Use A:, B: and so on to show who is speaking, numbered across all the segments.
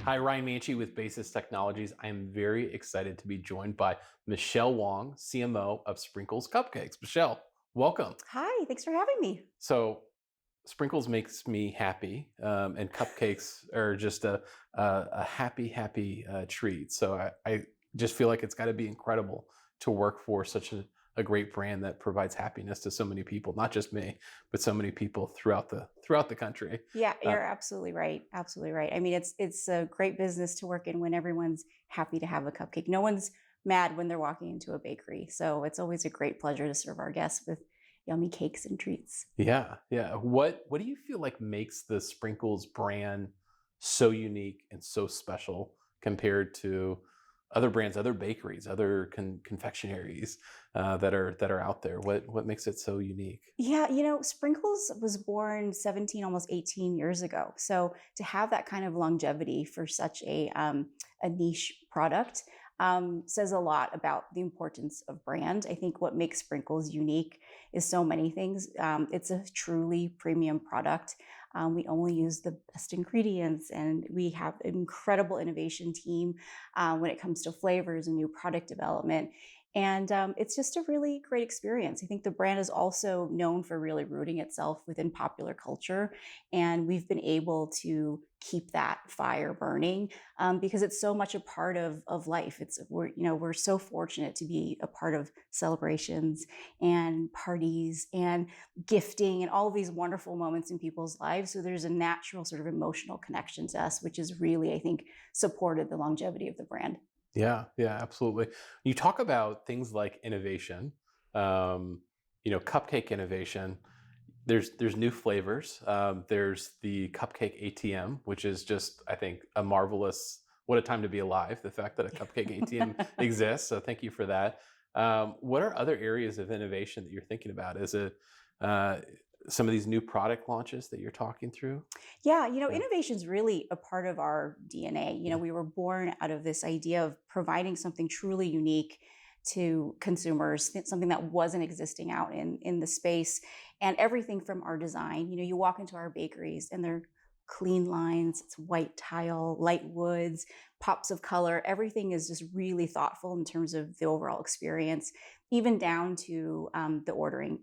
A: Hi, Ryan Manchee with Basis Technologies. I am very excited to be joined by Michelle Wong, CMO of Sprinkles Cupcakes. Michelle, welcome.
B: Hi, thanks for having me.
A: So, Sprinkles makes me happy, and cupcakes are just a happy treat. So I just feel like it's got to be incredible to work for such a great brand that provides happiness to so many people, not just me, but so many people throughout the country.
B: Yeah,
A: Uh,
B: you're absolutely right. Absolutely right. I mean, it's a great business to work in when everyone's happy to have a cupcake. No one's mad when they're walking into a bakery. So it's always a great pleasure to serve our guests with yummy cakes and treats.
A: Yeah, yeah. What do you feel like makes the Sprinkles brand so unique and so special compared to other brands, other bakeries, other confectionaries that are out there? What makes it so unique?
B: Yeah, Sprinkles was born 17, almost 18 years ago. So to have that kind of longevity for such a niche product says a lot about the importance of brand. I think what makes Sprinkles unique is so many things. It's a truly premium product. We only use the best ingredients, and we have an incredible innovation team when it comes to flavors and new product development. And it's just a really great experience. I think the brand is also known for really rooting itself within popular culture. And we've been able to keep that fire burning because it's so much a part of life. We're so fortunate to be a part of celebrations and parties and gifting and all of these wonderful moments in people's lives. So there's a natural sort of emotional connection to us, which is really, I think, supported the longevity of the brand.
A: Yeah, yeah, absolutely. You talk about things like innovation, cupcake innovation. There's new flavors. There's the cupcake ATM, which is just I think a marvelous. What a time to be alive! The fact that a cupcake ATM exists. So thank you for that. What are other areas of innovation that you're thinking about? Is it uh, some of these new product launches that you're talking through?
B: Yeah,
A: Yeah,
B: innovation is really a part of our DNA.
A: yeah,
B: We were born out of this idea of providing something truly unique to consumers, something that wasn't existing out in the space, and everything from our design. You walk into our bakeries and they're clean lines, it's white tile, light woods, pops of color. Everything is just really thoughtful in terms of the overall experience, even down to the ordering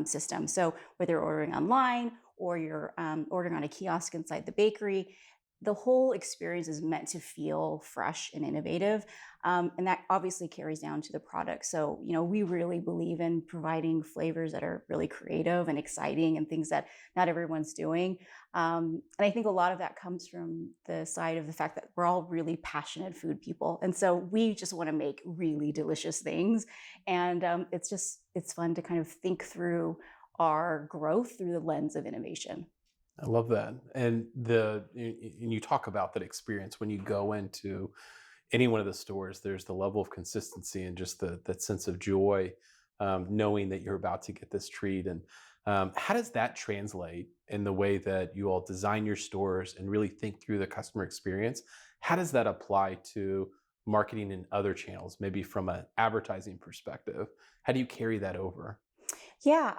B: system. So whether you're ordering online or you're ordering on a kiosk inside the bakery, the whole experience is meant to feel fresh and innovative. And that obviously carries down to the product. So, we really believe in providing flavors that are really creative and exciting and things that not everyone's doing. And I think a lot of that comes from the side of the fact that we're all really passionate food people. And so we just want to make really delicious things. And it's fun to kind of think through our growth through the lens of innovation.
A: I love that. And you talk about that experience when you go into any one of the stores. There's the level of consistency and just that sense of joy, knowing that you're about to get this treat. And how does that translate in the way that you all design your stores and really think through the customer experience? How does that apply to marketing in other channels, maybe from an advertising perspective? How do you carry that over?
B: Yeah,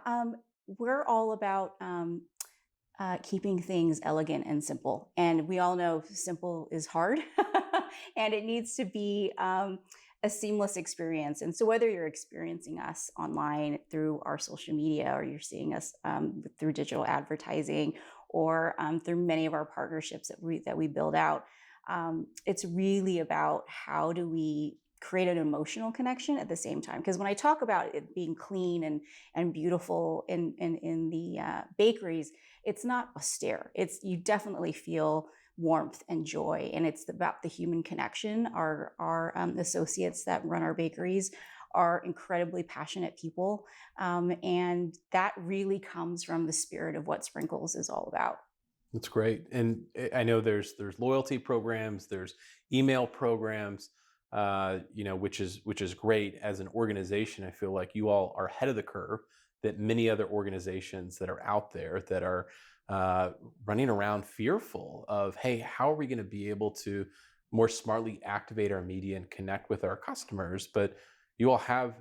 B: we're all about keeping things elegant and simple. And we all know simple is hard and it needs to be a seamless experience. And so, whether you're experiencing us online through our social media or you're seeing us through digital advertising or through many of our partnerships that we build out, it's really about how do we create an emotional connection at the same time. Because when I talk about it being clean and beautiful in the bakeries, it's not austere. It's you definitely feel warmth and joy, and it's about the human connection. Our associates that run our bakeries are incredibly passionate people, and that really comes from the spirit of what Sprinkles is all about.
A: That's great. And I know there's loyalty programs, there's email programs, which is great as an organization. I feel like you all are ahead of the curve that many other organizations that are out there that are uh, running around fearful of, hey, how are we going to be able to more smartly activate our media and connect with our customers? But you all have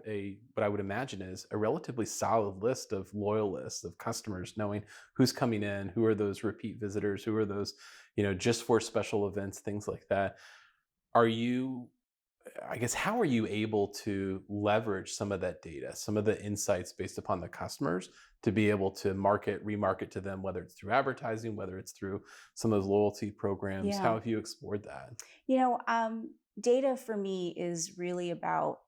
A: what I would imagine is a relatively solid list of loyal lists of customers, knowing who's coming in, who are those repeat visitors, who are those, just for special events, things like that. Are you I guess, how are you able to leverage some of that data, some of the insights based upon the customers to be able to remarket to them, whether it's through advertising, whether it's through some of those loyalty programs? How
B: Yeah.
A: have you explored that?
B: You know, data for me is really about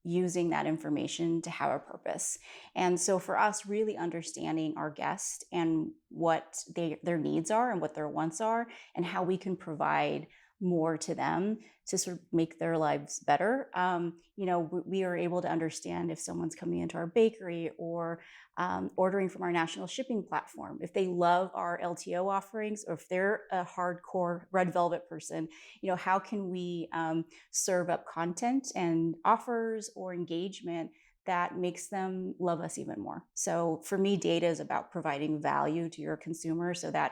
B: using that information to have a purpose. And so for us, really understanding our guest and what their needs are and what their wants are, and how we can provide more to them to sort of make their lives better. We are able to understand if someone's coming into our bakery or ordering from our national shipping platform, if they love our LTO offerings, or if they're a hardcore red velvet person, how can we serve up content and offers or engagement that makes them love us even more. So for me, data is about providing value to your consumer so that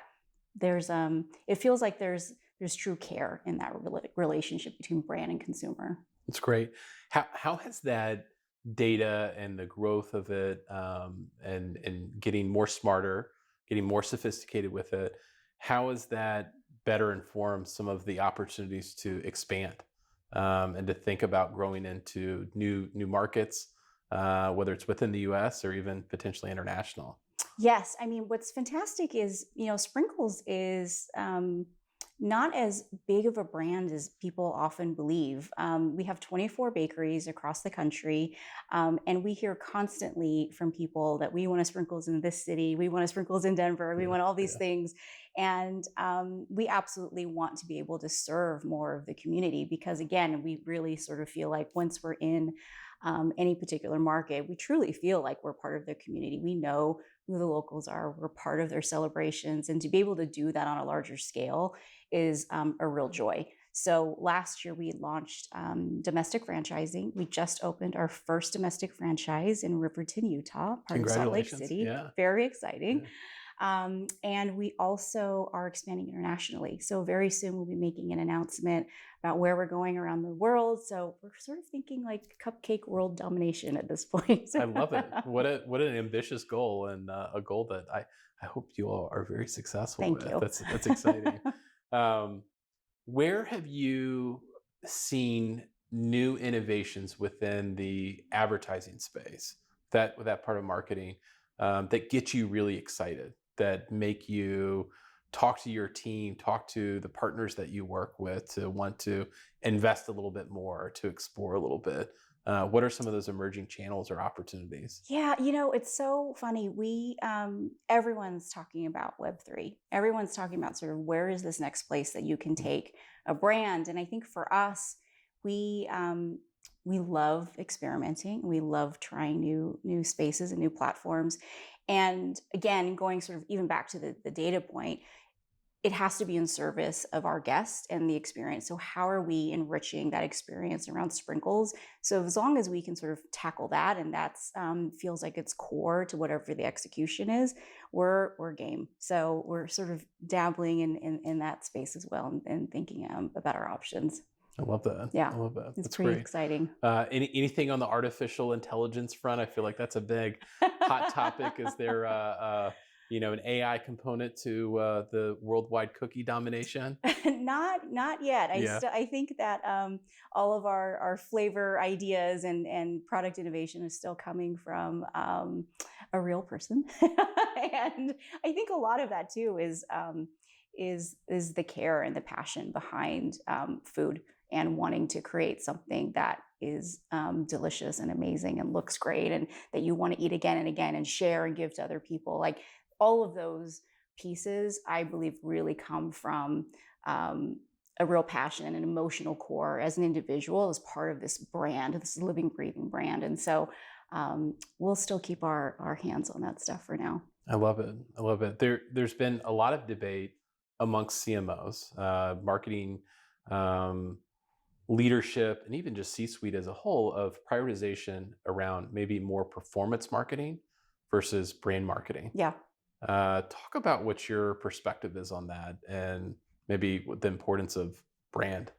B: there's it feels like there's true care in that relationship between brand and consumer.
A: It's great. How has that data and the growth of it, and getting more smarter, getting more sophisticated with it, how has that better informed some of the opportunities to expand, and to think about growing into new markets, whether it's within the U.S. or even potentially international?
B: Yes, I mean, what's fantastic is, Sprinkles is not as big of a brand as people often believe. We have 24 bakeries across the country, and we hear constantly from people that we want a Sprinkles in this city, we want a Sprinkles in Denver, we
A: Yeah,
B: want all these
A: yeah.
B: things. And we absolutely want to be able to serve more of the community because, again, we really sort of feel like once we're in any particular market, we truly feel like we're part of the community. We know who the locals are, we're part of their celebrations. And to be able to do that on a larger scale is a real joy. So last year we launched domestic franchising. We just opened our first domestic franchise in Riverton, Utah, part of Salt Lake
A: Congratulations.
B: City.
A: Yeah,
B: Very exciting.
A: yeah.
B: And we also are expanding internationally. So very soon we'll be making an announcement about where we're going around the world. So we're sort of thinking like cupcake world domination at this point.
A: I love it. What an ambitious goal, and a goal that I hope you all are very successful
B: Thank
A: with.
B: you.
A: That's exciting. Um, where have you seen new innovations within the advertising space, that part of marketing, that get you really excited, that make you talk to your team, talk to the partners that you work with to want to invest a little bit more, to explore a little bit? What are some of those emerging channels or opportunities?
B: Yeah, it's so funny. Everyone's talking about Web3. Everyone's talking about sort of where is this next place that you can take a brand. And I think for us, we we love experimenting. We love trying new spaces and new platforms. And again, going sort of even back to the data point, it has to be in service of our guests and the experience. So how are we enriching that experience around Sprinkles? So as long as we can sort of tackle that, and that's feels like it's core to whatever the execution is, we're game. So we're sort of dabbling in that space as well, and thinking about our options.
A: I love that.
B: Yeah,
A: I love that.
B: it's
A: That's
B: pretty
A: great.
B: exciting.
A: Anything on the artificial intelligence front? I feel like that's a big hot topic. Is there an AI component to the worldwide cookie domination?
B: Not yet.
A: Yeah,
B: I think that all of our flavor ideas and product innovation is still coming from a real person, and I think a lot of that too is the care and the passion behind food and wanting to create something that is delicious and amazing and looks great and that you want to eat again and again and share and give to other people. Like all of those pieces, I believe, really come from a real passion and an emotional core as an individual, as part of this brand, this living, breathing brand. And so we'll still keep our hands on that stuff for now.
A: I love it. I love it. There's been a lot of debate amongst CMOs, marketing, um, leadership, and even just C-suite as a whole, of prioritization around maybe more performance marketing versus brand marketing.
B: Yeah.
A: Talk about what your perspective is on that, and maybe what the importance of brand.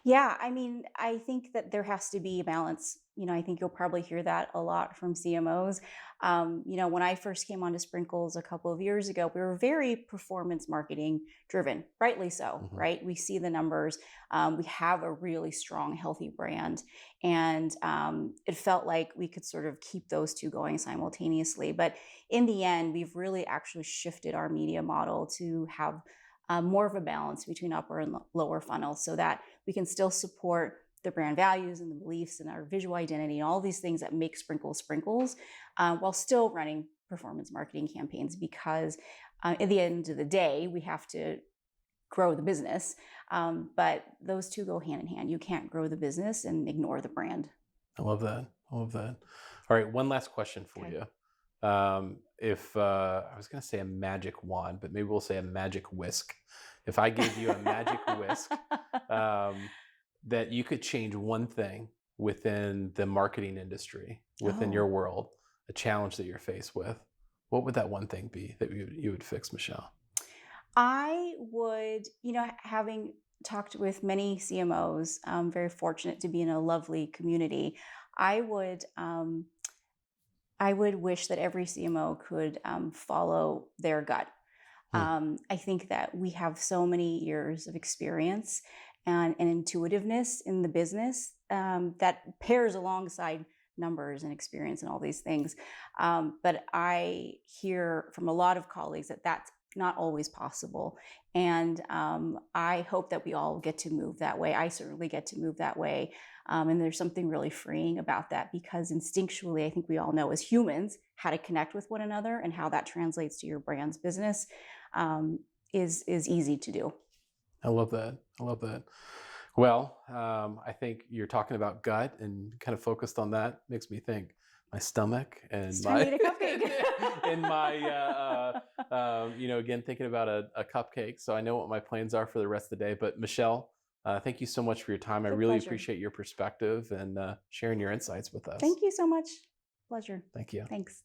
B: Yeah, I mean, I think that there has to be a balance I think you'll probably hear that a lot from CMOs. When I first came onto Sprinkles a couple of years ago, we were very performance marketing driven, rightly so,
A: Hmm.
B: right? We see the numbers. We have a really strong, healthy brand. And it felt like we could sort of keep those two going simultaneously. But in the end, we've really actually shifted our media model to have more of a balance between upper and lower funnel so that we can still support the brand values and the beliefs and our visual identity and all these things that make Sprinkles Sprinkles while still running performance marketing campaigns because at the end of the day, we have to grow the business. But those two go hand in hand. You can't grow the business and ignore the brand.
A: I love that. I love that. All right, one last question for
B: Okay.
A: you. If I was going to say a magic wand, but maybe we'll say a magic whisk. If I gave you a magic whisk um, that you could change one thing within the marketing industry, within your
B: Oh,
A: world, a challenge that you're faced with, what would that one thing be that you would fix, Michelle?
B: I would, having talked with many CMOs, I'm very fortunate to be in a lovely community. I would, um, I would wish that every CMO could follow their gut.
A: Hmm.
B: I think that we have so many years of experience and intuitiveness in the business that pairs alongside numbers and experience and all these things. But I hear from a lot of colleagues that that's not always possible. And I hope that we all get to move that way. I certainly get to move that way. And there's something really freeing about that because instinctually, I think we all know as humans how to connect with one another and how that translates to your brand's business um, is easy to do.
A: I love that. I love that. Well, I think you're talking about gut and kind of focused on that makes me think my stomach
B: It's
A: and
B: time to
A: my
B: eat a cupcake.
A: and my again thinking about a cupcake. So I know what my plans are for the rest of the day. But Michelle, thank you so much for your time. I
B: It's a
A: really
B: pleasure.
A: appreciate your perspective and sharing your insights with us.
B: Thank you so much. Pleasure.
A: Thank you.
B: Thanks.